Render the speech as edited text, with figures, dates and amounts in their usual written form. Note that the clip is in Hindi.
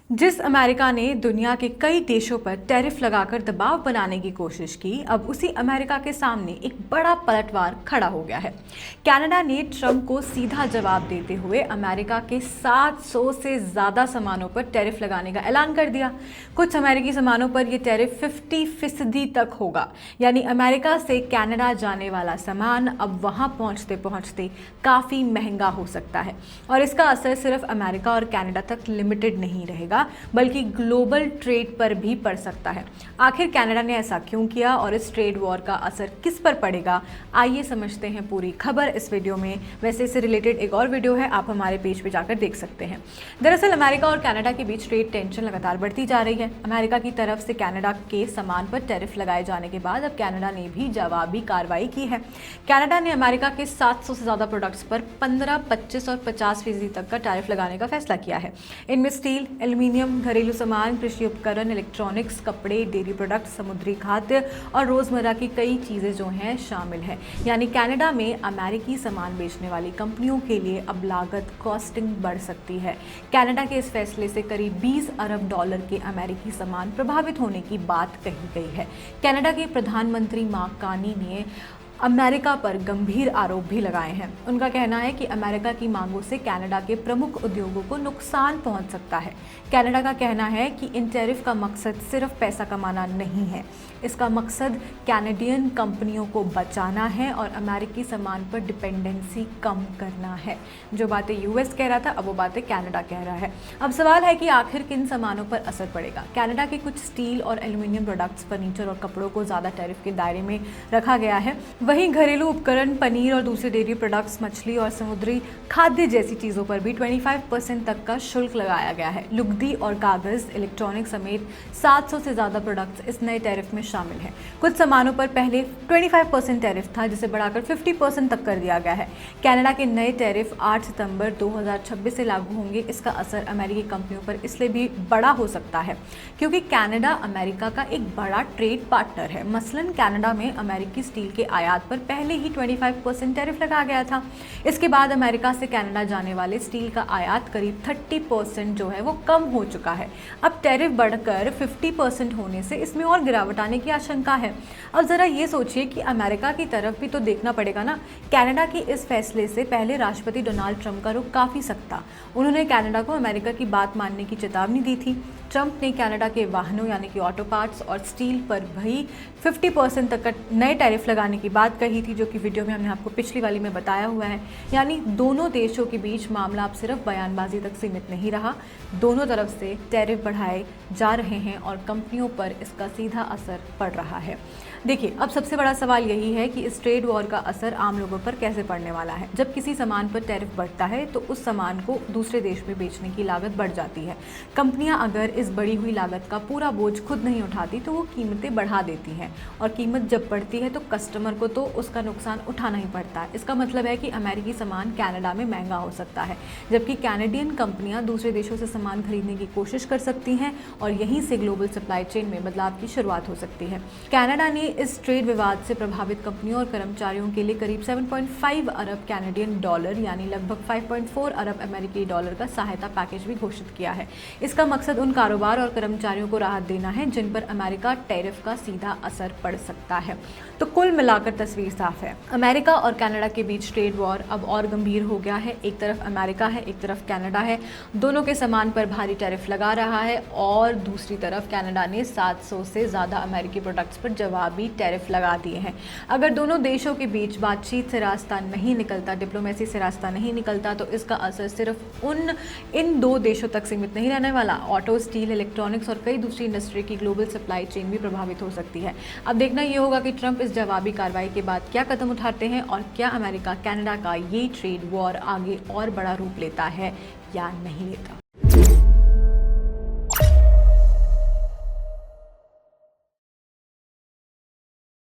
जिस अमेरिका ने दुनिया के कई देशों पर टैरिफ लगाकर दबाव बनाने की कोशिश की, अब उसी अमेरिका के सामने एक बड़ा पलटवार खड़ा हो गया है। कनाडा ने ट्रंप को सीधा जवाब देते हुए अमेरिका के 700 से ज़्यादा सामानों पर टैरिफ लगाने का ऐलान कर दिया। कुछ अमेरिकी सामानों पर यह टैरिफ 50% तक होगा, यानी अमेरिका से कनाडा जाने वाला सामान अब वहां पहुंचते पहुंचते काफ़ी महंगा हो सकता है। और इसका असर सिर्फ अमेरिका और कनाडा तक लिमिटेड नहीं रहेगा, बल्कि ग्लोबल ट्रेड पर भी पड़ सकता है। आखिर कनाडा ने ऐसा क्यों किया और इस ट्रेड वॉर का असर किस पर पड़ेगा, आइए समझते हैं पूरी खबर इस वीडियो में। वैसे इससे रिलेटेड एक और वीडियो है, आप हमारे पेज पे जाकर देख सकते हैं। दरअसल अमेरिका और कनाडा के बीच ट्रेड टेंशन लगातार बढ़ती जा रही है। अमेरिका की तरफ से कनाडा के सामान पर टैरिफ लगाए जाने के बाद अब कनाडा ने भी जवाबी कार्रवाई की है। कनाडा ने अमेरिका के 700 से ज़्यादा प्रोडक्ट्स पर 15, 25 और 50% तक का टैरिफ लगाने का फैसला किया है। इनमें स्टील, एल्यूमीनियम, घरेलू सामान, कृषि उपकरण, इलेक्ट्रॉनिक्स, कपड़े, डेयरी प्रोडक्ट्स, समुद्री खाद्य और रोजमर्रा की कई चीजें जो हैं शामिल है। यानी कनाडा में अमेरिकी सामान बेचने वाली कंपनियों के लिए अब लागत कॉस्टिंग बढ़ सकती है। कनाडा के इस फैसले से करीब $20 अरब के अमेरिकी सामान प्रभावित होने की बात कही गई है। कनाडा के प्रधानमंत्री मार्क कार्नी ने अमेरिका पर गंभीर आरोप भी लगाए हैं। उनका कहना है कि अमेरिका की मांगों से कनाडा के प्रमुख उद्योगों को नुकसान पहुंच सकता है। कनाडा का कहना है कि इन टैरिफ का मकसद सिर्फ पैसा कमाना नहीं है, इसका मकसद कैनेडियन कंपनियों को बचाना है और अमेरिकी सामान पर डिपेंडेंसी कम करना है। जो बातें यूएस कह रहा था, अब वो बातें कनाडा कह रहा है। अब सवाल है कि आखिर किन सामानों पर असर पड़ेगा। कनाडा के कुछ स्टील और एल्यूमीनियम प्रोडक्ट्स, फर्नीचर और कपड़ों को ज़्यादा टैरिफ के दायरे में रखा गया है। वहीं घरेलू उपकरण, पनीर और दूसरे डेयरी प्रोडक्ट्स, मछली और समुद्री खाद्य जैसी चीज़ों पर भी 25% तक का शुल्क लगाया गया है। लुगदी और कागज़, इलेक्ट्रॉनिक समेत 700 से ज़्यादा प्रोडक्ट्स इस नए टैरिफ में शामिल हैं। कुछ सामानों पर पहले 25% टैरिफ था, जिसे बढ़ाकर 50% तक कर दिया गया है। कनाडा के नए टैरिफ 8 सितंबर 2026 से लागू होंगे। इसका असर अमेरिकी कंपनियों पर इसलिए भी बड़ा हो सकता है क्योंकि कनाडा अमेरिका का एक बड़ा ट्रेड पार्टनर है। मसलन कनाडा में अमेरिकी स्टील के आयात पर पहले ही 25% टैरिफ लगा गया था। इसके बाद अमेरिका से कनाडा जाने वाले स्टील का आयात करीब 30% जो है वो कम हो चुका है। अब टैरिफ बढ़कर 50% होने से इसमें और गिरावट आने की आशंका है। अब जरा ये सोचिए कि अमेरिका की तरफ भी तो देखना पड़ेगा ना। कनाडा के इस फैसले से पहले राष्ट्रपति डोनाल्ड ट्रंप का रुख काफी सख्त था। उन्होंने कनाडा को अमेरिका की बात मानने की चेतावनी दी थी। ट्रंप ने कनाडा के वाहनों यानी कि ऑटो पार्ट्स और स्टील पर भी 50% तक का नए टैरिफ लगाने की बात कही थी, जो कि वीडियो में हमने आपको पिछली वाली में बताया हुआ है। यानी दोनों देशों के बीच मामला अब सिर्फ बयानबाजी तक सीमित नहीं रहा, दोनों तरफ से टैरिफ बढ़ाए जा रहे हैं और कंपनियों पर इसका सीधा असर पड़ रहा है। देखिए, अब सबसे बड़ा सवाल यही है कि इस ट्रेड वॉर का असर आम लोगों पर कैसे पड़ने वाला है। जब किसी सामान पर टैरिफ बढ़ता है तो उस सामान को दूसरे देश में बेचने की लागत बढ़ जाती है। कंपनियां अगर इस बढ़ी हुई लागत का पूरा बोझ खुद नहीं उठाती तो वो कीमतें बढ़ा देती हैं, और कीमत जब बढ़ती है तो कस्टमर को तो उसका नुकसान उठाना ही पड़ता है। इसका मतलब है कि अमेरिकी सामान कनाडा में महंगा हो सकता है, जबकि कैनेडियन कंपनियां दूसरे देशों से सामान खरीदने की कोशिश कर सकती हैं और यहीं से ग्लोबल सप्लाई चेन में बदलाव की शुरुआत हो सकती है। कनाडा ने इस ट्रेड विवाद से प्रभावित कंपनियों और कर्मचारियों के लिए करीब 7.5 अरब कैनेडियन डॉलर यानी लगभग 5.4 अरब अमेरिकी डॉलर का सहायता पैकेज भी घोषित किया है। इसका मकसद उन कारोबार और कर्मचारियों को राहत देना है जिन पर अमेरिका टैरिफ का सीधा असर पड़ सकता है। तो कुल मिलाकर तस्वीर साफ है, अमेरिका और कनाडा के बीच ट्रेड वॉर अब और गंभीर हो गया है। एक तरफ अमेरिका है, एक तरफ कनाडा है, दोनों के सामान पर भारी टैरिफ लगा रहा है और दूसरी तरफ कनाडा ने 700 से ज़्यादा अमेरिकी प्रोडक्ट्स पर जवाबी टैरिफ लगा दिए हैं। अगर दोनों देशों के बीच बातचीत से रास्ता नहीं निकलता, डिप्लोमेसी से रास्ता नहीं निकलता, तो इसका असर सिर्फ इन दो देशों तक सीमित नहीं रहने वाला। ऑटो, स्टील, इलेक्ट्रॉनिक्स और कई दूसरी इंडस्ट्री की ग्लोबल सप्लाई चेन भी प्रभावित हो सकती है। अब देखना ये होगा कि ट्रंप इस जवाबी कार्रवाई के बाद क्या कदम उठाते हैं और क्या अमेरिका कनाडा का ये ट्रेड वॉर आगे और बड़ा रूप लेता है या नहीं लेता।